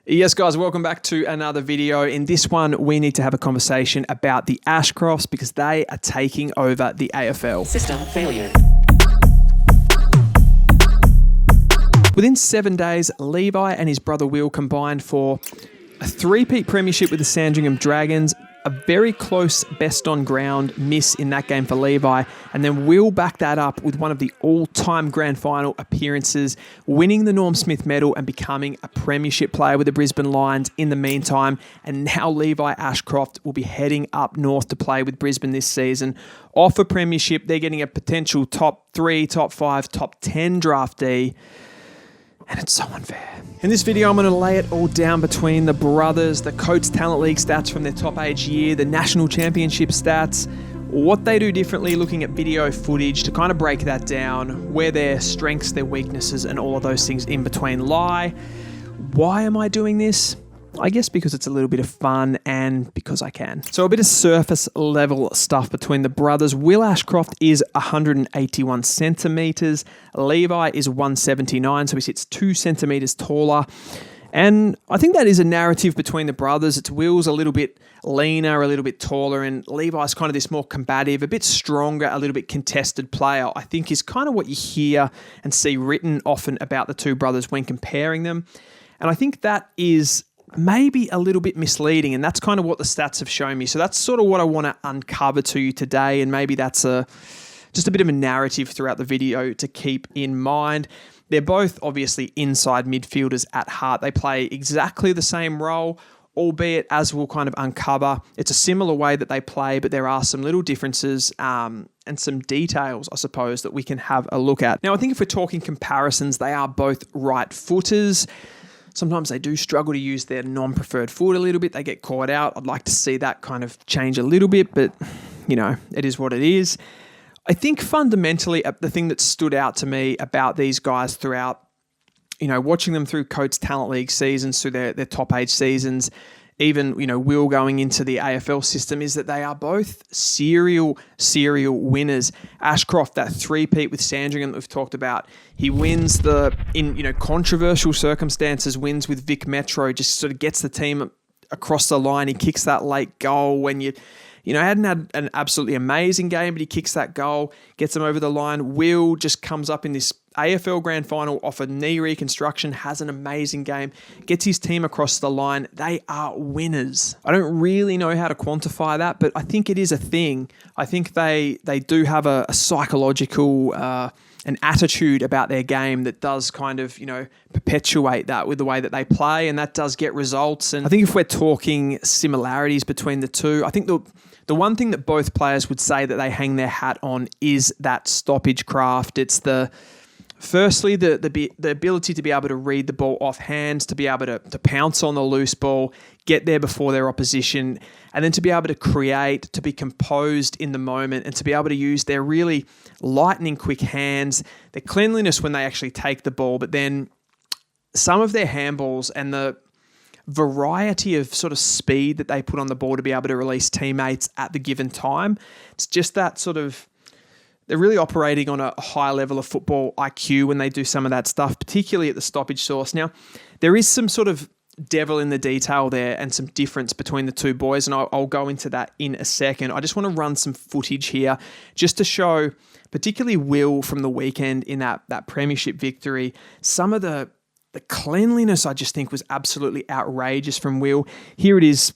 Yes, guys, welcome back to another video. In this one, we need to have a conversation about the Ashcrofts because they are taking over the AFL. System failure. Within 7 days, Levi and his brother Will combined for a three-peat premiership with the Sandringham Dragons, a very close best-on-ground miss in that game for Levi, and then Will backed that up with one of the all-time grand final appearances, winning the Norm Smith medal and becoming a premiership player with the Brisbane Lions in the meantime. And now Levi Ashcroft will be heading up north to play with Brisbane this season. Off a premiership, they're getting a potential top 3, top 5, top 10 draftee. And it's so unfair. In this video, I'm going to lay it all down between the brothers, the Coates Talent League stats from their top age year, the National Championship stats, what they do differently, looking at video footage to kind of break that down, where their strengths, their weaknesses, and all of those things in between lie. Why am I doing this? I guess because it's a little bit of fun and because I can. So a bit of surface level stuff between the brothers. Will Ashcroft is 181 centimetres. Levi is 179, so he sits 2 centimetres taller. And I think that is a narrative between the brothers. It's Will's a little bit leaner, a little bit taller, and Levi's kind of this more combative, a bit stronger, a little bit contested player, I think is kind of what you hear and see written often about the two brothers when comparing them. And I think that is maybe a little bit misleading, and that's kind of what the stats have shown me. So that's sort of what I want to uncover to you today, and maybe that's just a bit of a narrative throughout the video to keep in mind. They're both obviously inside midfielders at heart. They play exactly the same role, albeit, as we'll kind of uncover, it's a similar way that they play, but there are some little differences and some details, I suppose, that we can have a look at. Now, I think if we're talking comparisons, they are both right-footers. Sometimes they do struggle to use their non-preferred foot a little bit. They get caught out. I'd like to see that kind of change a little bit, but, you know, it is what it is. I think fundamentally the thing that stood out to me about these guys throughout, you know, watching them through Coates Talent League seasons, through their top age seasons, even, you know, Will going into the AFL system, is that they are both serial winners. Ashcroft, that three-peat with Sandringham that we've talked about, he wins in controversial circumstances, wins with Vic Metro, just sort of gets the team across the line. He kicks that late goal when hadn't had an absolutely amazing game, but he kicks that goal, gets them over the line. Will just comes up in this AFL Grand Final off a knee reconstruction, has an amazing game, gets his team across the line. They are winners. I don't really know how to quantify that, but I think it is a thing. I think they do have a psychological an attitude about their game that does kind of, perpetuate that with the way that they play, and that does get results. And I think if we're talking similarities between the two, I think the one thing that both players would say that they hang their hat on is that stoppage craft. It's firstly, the ability to be able to read the ball off hands, to be able to pounce on the loose ball, get there before their opposition, and then to be able to create, to be composed in the moment, and to be able to use their really lightning quick hands, their cleanliness when they actually take the ball, but then some of their handballs and the variety of sort of speed that they put on the ball to be able to release teammates at the given time. It's just that sort of, they're really operating on a high level of football IQ when they do some of that stuff, particularly at the stoppage source. Now, there is some sort of devil in the detail there and some difference between the two boys, and I'll go into that in a second. I just want to run some footage here just to show, particularly Will from the weekend in that premiership victory, some of the cleanliness I just think was absolutely outrageous from Will. Here it is,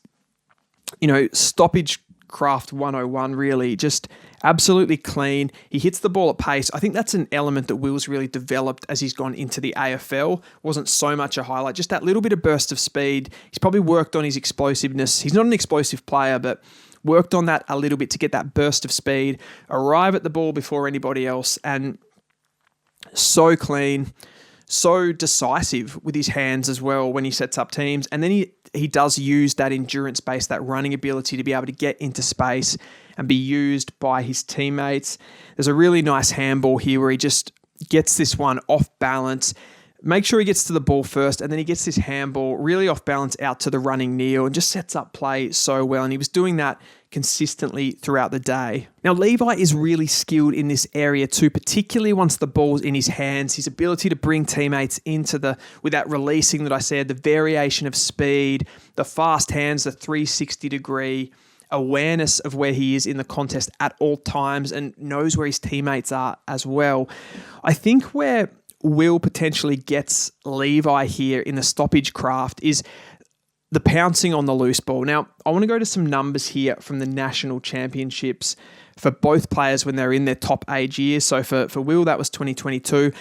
stoppage craft 101, really, just absolutely clean. He hits the ball at pace. I think that's an element that Will's really developed as he's gone into the AFL. Wasn't so much a highlight, just that little bit of burst of speed. He's probably worked on his explosiveness. He's not an explosive player, but worked on that a little bit to get that burst of speed, arrive at the ball before anybody else, and so clean, so decisive with his hands as well when he sets up teams. And then he does use that endurance base, that running ability to be able to get into space and be used by his teammates. There's a really nice handball here where he just gets this one off balance, Make sure he gets to the ball first, and then he gets this handball really off balance out to the running Neil and just sets up play so well. And he was doing that consistently throughout the day. Now, Levi is really skilled in this area too, particularly once the ball's in his hands. His ability to bring teammates with that releasing that I said, the variation of speed, the fast hands, the 360-degree awareness of where he is in the contest at all times and knows where his teammates are as well. I think where Will potentially gets Levi here in the stoppage craft is the pouncing on the loose ball. Now, I want to go to some numbers here from the national championships for both players when they're in their top age years. So for Will, that was 2022.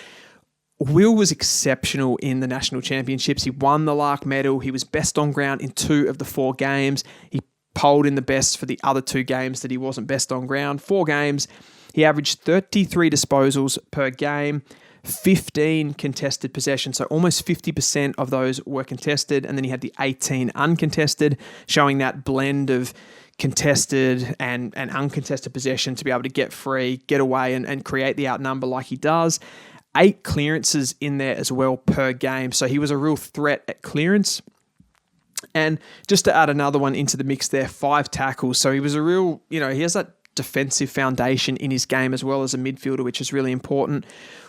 Will was exceptional in the national championships. He won the Lark medal. He was best on ground in 2 of the 4 games. He polled in the best for the other 2 games that he wasn't best on ground. 4 games, he averaged 33 disposals per game, 15 contested possessions, so almost 50% of those were contested, and then he had the 18 uncontested, showing that blend of contested and uncontested possession to be able to get free, get away, and create the outnumber like he does. 8 clearances in there as well per game, so he was a real threat at clearance. And just to add another one into the mix there, 5 tackles, so he was a real, he has that defensive foundation in his game as well as a midfielder, which is really important.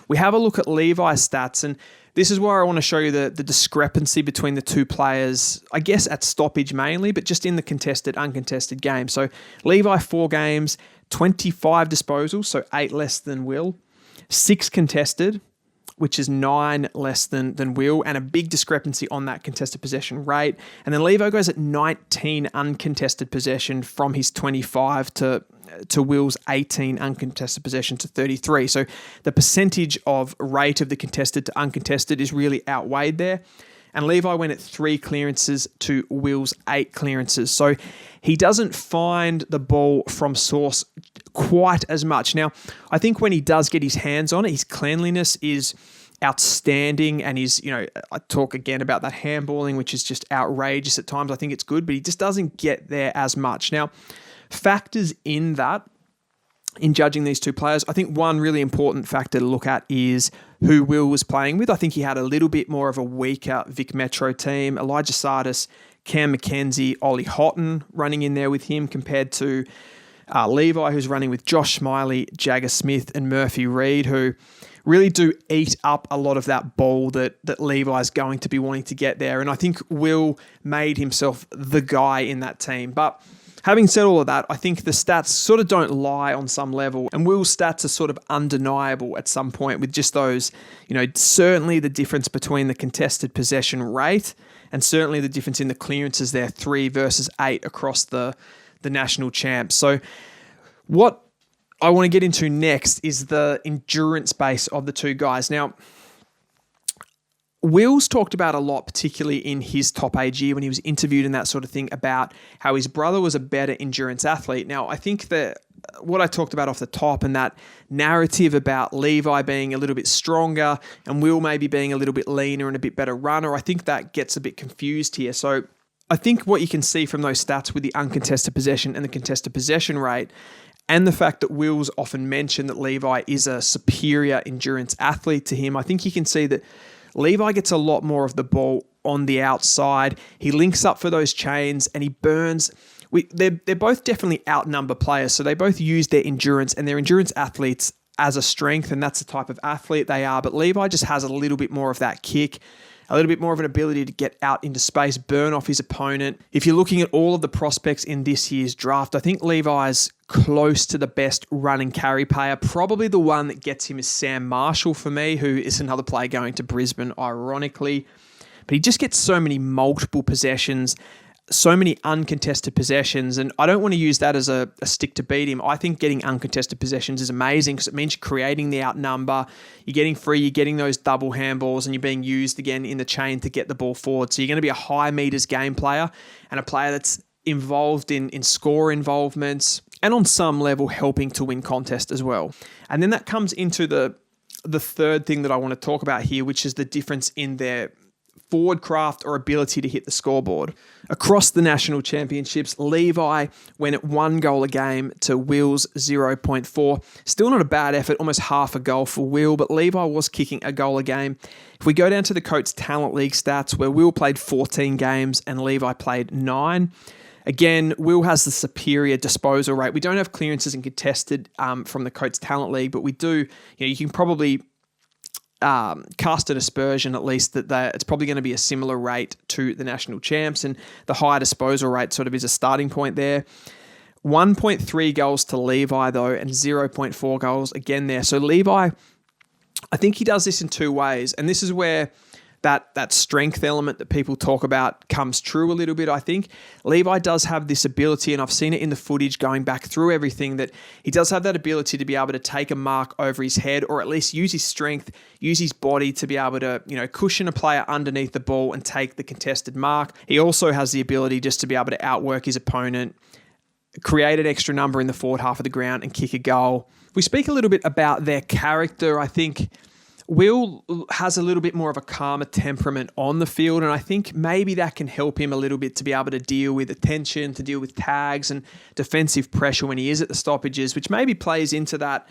We have a look at Levi's stats, and this is where I want to show you the discrepancy between the 2 players, I guess at stoppage mainly, but just in the contested, uncontested game. So Levi, 4 games, 25 disposals, so 8 less than Will, 6 contested, which is 9 less than Will, and a big discrepancy on that contested possession rate. And then Levi goes at 19 uncontested possession from his 25 to Will's 18 uncontested possession to 33. So the percentage of rate of the contested to uncontested is really outweighed there. And Levi went at 3 clearances to Will's 8 clearances. So he doesn't find the ball from source quite as much. Now, I think when he does get his hands on it, his cleanliness is outstanding, and I talk again about that handballing, which is just outrageous at times. I think it's good, but he just doesn't get there as much. Now, factors in that, in judging these 2 players, I think one really important factor to look at is who Will was playing with. I think he had a little bit more of a weaker Vic Metro team. Elijah Sardis, Cam McKenzie, Ollie Houghton running in there with him compared to Levi, who's running with Josh Smiley, Jagger Smith, and Murphy Reed, who really do eat up a lot of that ball that Levi's going to be wanting to get there. And I think Will made himself the guy in that team. But having said all of that, I think the stats sort of don't lie on some level, and Will's stats are sort of undeniable at some point with just those, certainly the difference between the contested possession rate and certainly the difference in the clearances there, 3 versus 8 across the national champs. So what I want to get into next is the endurance base of the 2 guys. Now, Will's talked about a lot, particularly in his top age year when he was interviewed and that sort of thing, about how his brother was a better endurance athlete. Now, I think that what I talked about off the top and that narrative about Levi being a little bit stronger and Will maybe being a little bit leaner and a bit better runner, I think that gets a bit confused here. So I think what you can see from those stats with the uncontested possession and the contested possession rate, and the fact that Will's often mentioned that Levi is a superior endurance athlete to him, I think you can see that Levi gets a lot more of the ball on the outside. He links up for those chains and he burns. They're both definitely outnumber players, so they both use their endurance and their endurance athletes as a strength, and that's the type of athlete they are. But Levi just has a little bit more of that kick, a little bit more of an ability to get out into space, burn off his opponent. If you're looking at all of the prospects in this year's draft, I think Levi's close to the best run and carry player. Probably the one that gets him is Sam Marshall for me, who is another player going to Brisbane, ironically. But he just gets so many multiple possessions, so many uncontested possessions, and I don't want to use that as a stick to beat him. I think getting uncontested possessions is amazing because it means you're creating the outnumber, you're getting free, you're getting those double handballs, and you're being used again in the chain to get the ball forward. So you're going to be a high meters game player and a player that's involved in score involvements and on some level helping to win contests as well. And then that comes into the third thing that I want to talk about here, which is the difference in their forward craft or ability to hit the scoreboard. Across the national championships, Levi went at 1 goal a game to Will's 0.4. Still not a bad effort, almost half a goal for Will, but Levi was kicking a goal a game. If we go down to the Coates Talent League stats, where Will played 14 games and Levi played 9, again, Will has the superior disposal rate. We don't have clearances and contested from the Coates Talent League, but we do, you can probably cast an aspersion at least that it's probably going to be a similar rate to the national champs, and the higher disposal rate sort of is a starting point there. 1.3 goals to Levi though, and 0.4 goals again there. So Levi, I think he does this in 2 ways, and this is where that strength element that people talk about comes true a little bit, I think. Levi does have this ability, and I've seen it in the footage going back through everything, that he does have that ability to be able to take a mark over his head, or at least use his strength, use his body to be able to, cushion a player underneath the ball and take the contested mark. He also has the ability just to be able to outwork his opponent, create an extra number in the forward half of the ground and kick a goal. If we speak a little bit about their character, I think Will has a little bit more of a calmer temperament on the field, and I think maybe that can help him a little bit to be able to deal with attention, to deal with tags and defensive pressure when he is at the stoppages, which maybe plays into that,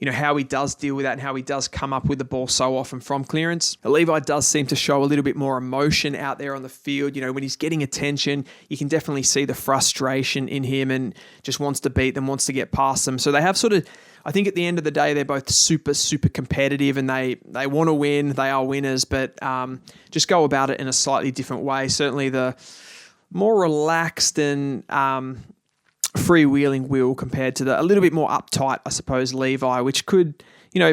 how he does deal with that and how he does come up with the ball so often from clearance. Levi does seem to show a little bit more emotion out there on the field. When he's getting attention, you can definitely see the frustration in him and just wants to beat them, wants to get past them. So they have sort of, I think at the end of the day, they're both super, super competitive, and they want to win. They are winners, but just go about it in a slightly different way. Certainly the more relaxed and freewheeling Will compared to the a little bit more uptight, I suppose, Levi, which could,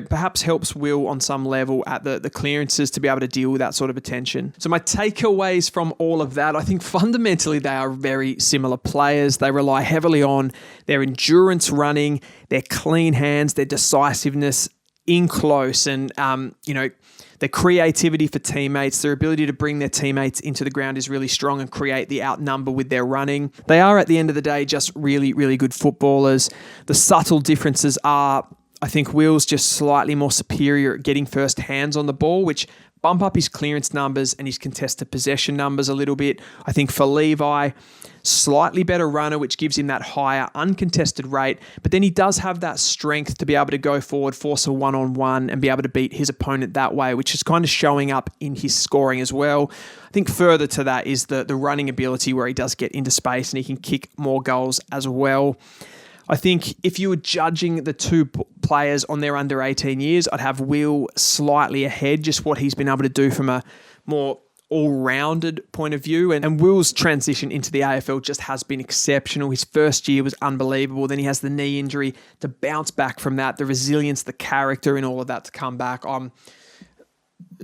perhaps helps Will on some level at the clearances to be able to deal with that sort of attention. So my takeaways from all of that, I think fundamentally they are very similar players. They rely heavily on their endurance running, their clean hands, their decisiveness in close, and, their creativity for teammates, their ability to bring their teammates into the ground is really strong and create the outnumber with their running. They are, at the end of the day, just really, really good footballers. The subtle differences are, I think Will's just slightly more superior at getting first hands on the ball, which bump up his clearance numbers and his contested possession numbers a little bit. I think for Levi, slightly better runner, which gives him that higher uncontested rate, but then he does have that strength to be able to go forward, force a one-on-one and be able to beat his opponent that way, which is kind of showing up in his scoring as well. I think further to that is the running ability, where he does get into space and he can kick more goals as well. I think if you were judging the two players on their under 18 years, I'd have Will slightly ahead, just what he's been able to do from a more all-rounded point of view. And Will's transition into the AFL just has been exceptional. His first year was unbelievable. Then he has the knee injury to bounce back from that, the resilience, the character and all of that to come back. I'm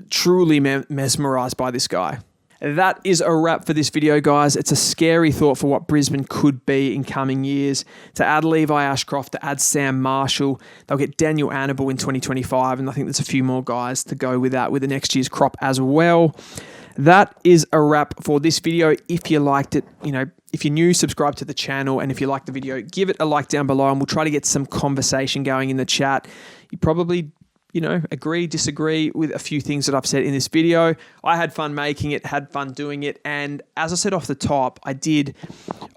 truly mesmerised by this guy. That is a wrap for this video, guys. It's a scary thought for what Brisbane could be in coming years. To add Levi Ashcroft, to add Sam Marshall, they'll get Daniel Annable in 2025, and I think there's a few more guys to go with that with the next year's crop as well. That is a wrap for this video. If you liked it, if you're new, subscribe to the channel, and if you like the video, give it a like down below, and we'll try to get some conversation going in the chat. You probably agree, disagree with a few things that I've said in this video. I had fun making it, had fun doing it. And as I said off the top, I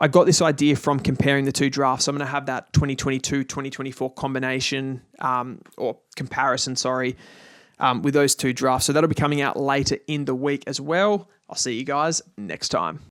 got this idea from comparing the two drafts. I'm going to have that 2022-2024 combination or comparison, with those two drafts. So that'll be coming out later in the week as well. I'll see you guys next time.